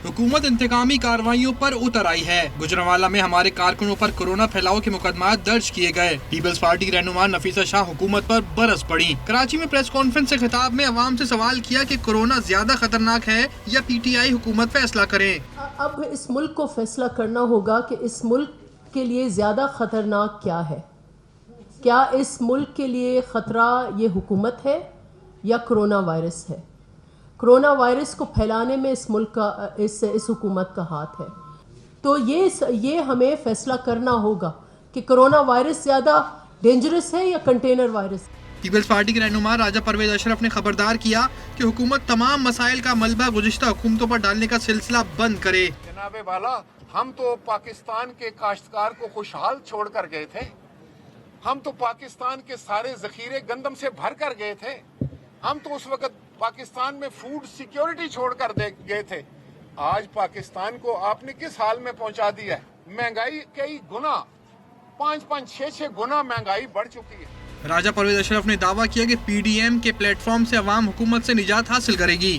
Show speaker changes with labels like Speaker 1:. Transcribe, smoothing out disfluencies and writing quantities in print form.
Speaker 1: हुकूमत इंतकामी कार्रवाइयों पर उतर आई है। गुजरांवाला में हमारे कारकुनों पर कोरोना फैलाव के मुकदमात दर्ज किए गए। पीपल्स पार्टी की रहनुमा नफीसा शाह हुकूमत पर बरस पड़ी। कराची में प्रेस कॉन्फ्रेंस से खिताब में अवाम से सवाल किया कि कोरोना ज्यादा खतरनाक है या PTI हुकूमत फैसला करे।
Speaker 2: अब इस मुल्क को फैसला करना होगा कि इस मुल्क के लिए ज्यादा खतरनाक क्या है। क्या इस मुल्क के लिए खतरा ये हुकूमत है या कोरोना वायरस है। कोरोना वायरस को फैलाने में इस मुल्क का इस हुकूमत का हाथ है। तो ये हमें फैसला करना होगा कि कोरोना वायरस ज़्यादा डेंजरस है या कंटेनर वायरस।
Speaker 1: पीपल्स पार्टी के रहनुमा राजा परवेज अशरफ ने खबरदार किया कि हुकूमत तमाम मसाइल का मलबा गुज़िश्ता हुकूमतों पर डालने का सिलसिला बंद करे।
Speaker 3: जनाबे वाला, हम तो पाकिस्तान के काश्तकार को खुशहाल छोड़ कर गए थे। हम तो पाकिस्तान के सारे जखीरे गंदम से भर कर गए थे। हम तो उस वक्त पाकिस्तान में फूड सिक्योरिटी छोड़ कर गए थे। आज पाकिस्तान को आपने किस हाल में पहुंचा दिया है। महंगाई कई गुना 5-5, 6-6 गुना महंगाई बढ़ चुकी है।
Speaker 1: राजा परवेज अशरफ ने दावा किया कि PDM के प्लेटफॉर्म से अवाम हुकूमत से निजात हासिल करेगी।